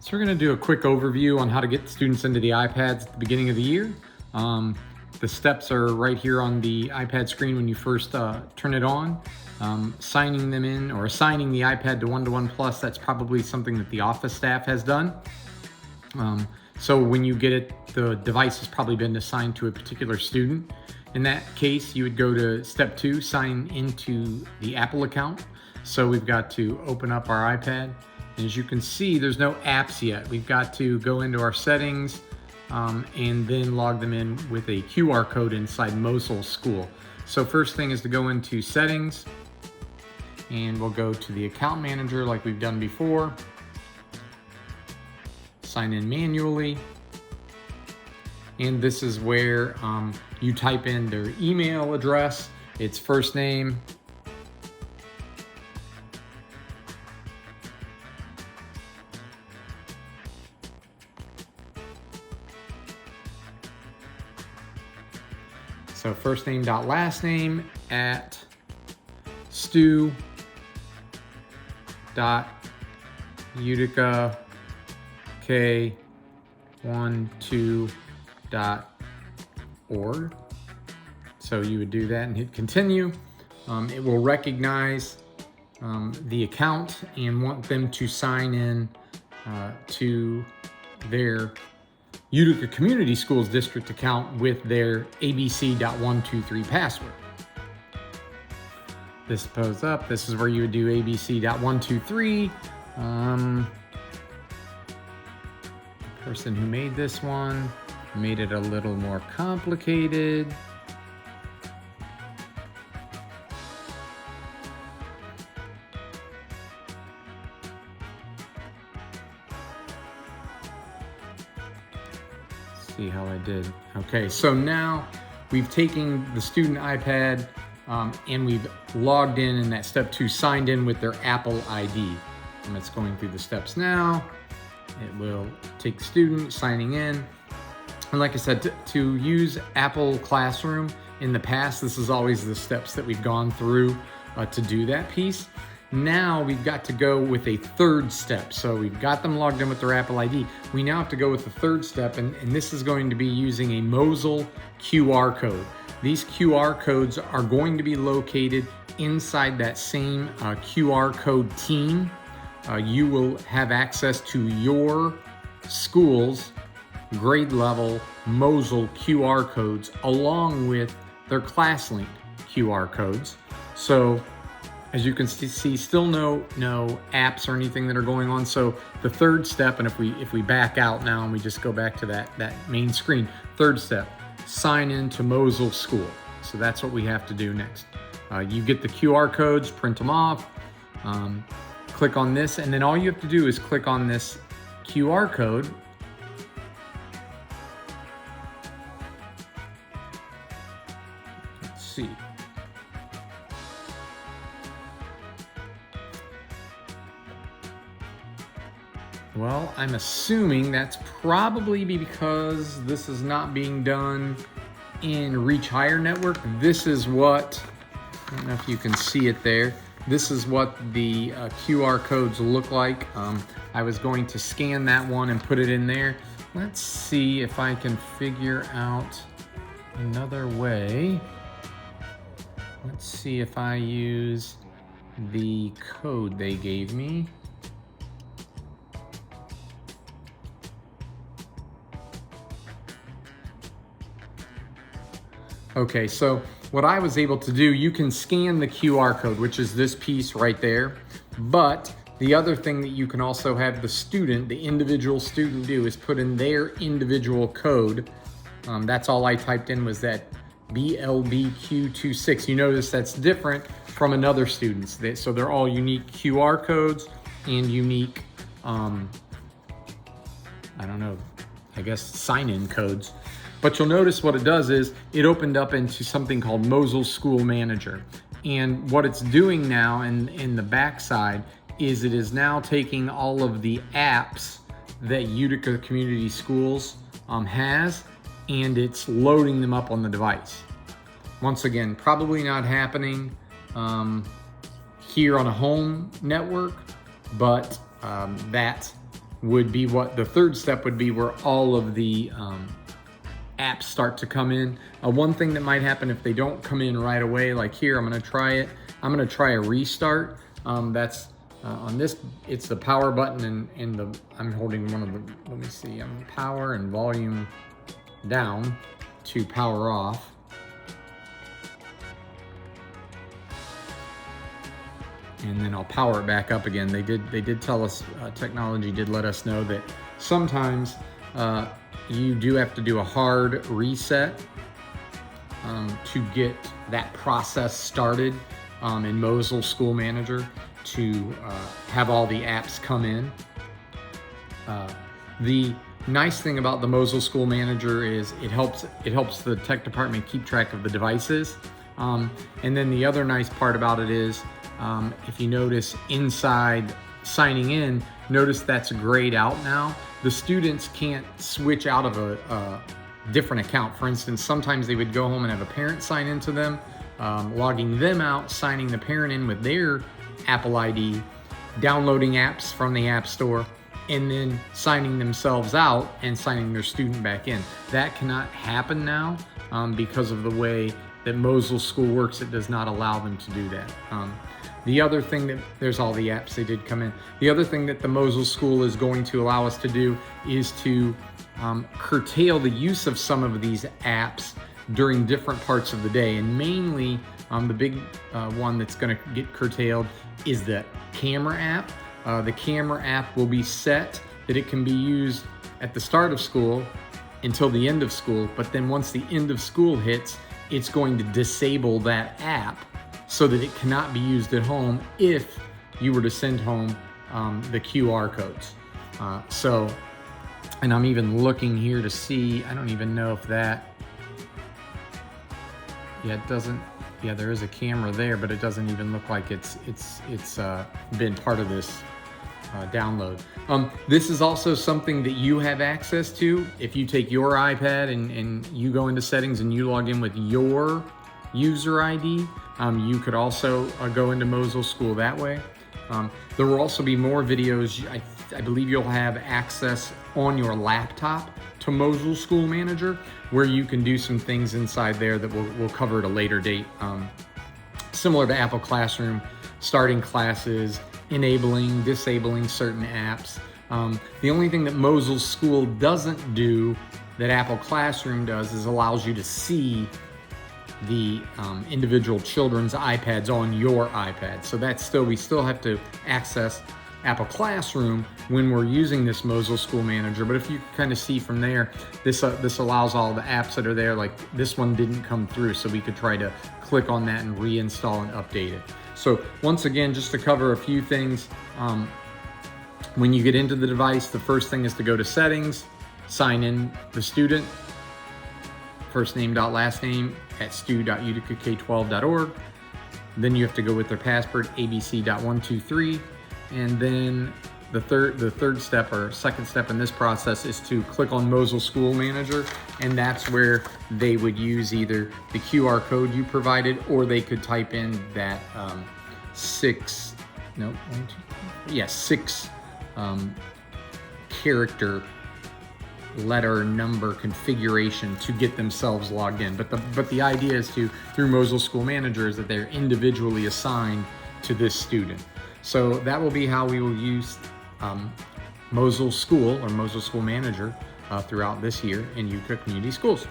So we're going to do a quick overview on how to get students into the iPads at the beginning of the year. The steps are right here on the iPad screen when you first turn it on. Signing them in or assigning the iPad to One-to-One Plus, that's probably something that the office staff has done. So when you get it, the device has probably been assigned to a particular student. In that case, you would go to step 2, sign into the Apple account. So we've got to open up our iPad. And as you can see, there's no apps yet. We've got to go into our settings and then log them in with a QR code inside Mosyle School. So first thing is to go into settings, and we'll go to the account manager like we've done before. Sign in manually. And this is where you type in their email address, its first name, so first name dot last name at stu dot utica k12.org. So you would do that and hit continue. It will recognize the account and want them to sign in to their Utica Community Schools District account with their abc.123 password. This pulls up. This is where you would do abc.123. The person who made this one made it a little more complicated. See how I did. Okay, so now we've taken the student iPad and we've logged in, and that step 2 signed in with their Apple ID. And it's going through the steps now. It will take the student signing in. And like I said, to use Apple Classroom in the past, this is always the steps that we've gone through to do that piece. Now we've got to go with a third step. So we've got them logged in with their Apple ID. We now have to go with the third step, and this is going to be using a Mosyle QR code. These QR codes are going to be located inside that same QR code team. You will have access to your school's grade level Mosyle QR codes along with their ClassLink QR codes. So as you can see, still no apps or anything that are going on. So the third step, and if we back out now and we just go back to that main screen, third step, sign in to Mosyle School. So that's what we have to do next. You get the QR codes, print them off, click on this, and then all you have to do is click on this QR code. Let's see. Well, I'm assuming that's probably because this is not being done in Reach Higher Network. This is what, I don't know if you can see it there. This is what the QR codes look like. I was going to scan that one and put it in there. Let's see if I can figure out another way. Let's see if I use the code they gave me. Okay, so what I was able to do, you can scan the QR code, which is this piece right there. But the other thing that you can also have the student, the individual student do is put in their individual code. That's all I typed in was that BLBQ26. You notice that's different from another student's. So they're all unique QR codes and unique, I don't know, I guess sign-in codes. But you'll notice what it does is it opened up into something called Mosyle School Manager. And what it's doing now in the backside is it is now taking all of the apps that Utica Community Schools has, and it's loading them up on the device. Once again, probably not happening here on a home network, but that would be what the third step would be, where all of the apps start to come in. One thing that might happen if they don't come in right away, like here, I'm gonna try it. I'm gonna try a restart. That's on this, it's the power button and I'm holding one of the, let me see, I'm power and volume down to power off. And then I'll power it back up again. They did tell us, technology did let us know that sometimes you do have to do a hard reset to get that process started in Mosyle School Manager to have all the apps come in. The nice thing about the Mosyle School Manager is it helps the tech department keep track of the devices. And then the other nice part about it is, if you notice inside signing in, notice that's grayed out now. The students can't switch out of a different account. For instance, sometimes they would go home and have a parent sign into them, logging them out, signing the parent in with their Apple ID, downloading apps from the App Store, and then signing themselves out and signing their student back in. That cannot happen now because of the way that Mosyle School works. It does not allow them to do that. The other thing that, there's all the apps, they did come in. The other thing that the Mosyle School is going to allow us to do is to curtail the use of some of these apps during different parts of the day. And mainly, the big one that's gonna get curtailed is the camera app. The camera app will be set that it can be used at the start of school until the end of school, but then once the end of school hits, it's going to disable that app so that it cannot be used at home if you were to send home the QR codes. And I'm even looking here to see, I don't even know if that, yeah, it doesn't, yeah, there is a camera there, but it doesn't even look like it's been part of this download. This is also something that you have access to. If you take your iPad and you go into settings and you log in with your user ID, you could also go into Mosyle School that way. There will also be more videos. I believe you'll have access on your laptop to Mosyle School Manager, where you can do some things inside there that we'll cover at a later date. Similar to Apple Classroom, starting classes, enabling, disabling certain apps. The only thing that Mosyle School doesn't do that Apple Classroom does is allows you to see the individual children's iPads on your iPad. So that's still, we still have to access Apple Classroom when we're using this Mosyle School Manager. But if you kind of see from there, this allows all the apps that are there, like this one didn't come through, so we could try to click on that and reinstall and update it. So once again, just to cover a few things, when you get into the device, the first thing is to go to settings, sign in the student, first name dot last name at stu.uticak12.org. Then you have to go with their password, abc.123. And then the third step or second step in this process is to click on Mosyle School Manager, and that's where they would use either the QR code you provided, or they could type in that six character letter number configuration to get themselves logged in. But the idea is to, through Mosyle School Manager, is that they're individually assigned to this student. So that will be how we will use Mosyle School or Mosyle School Manager throughout this year in Utica Community Schools.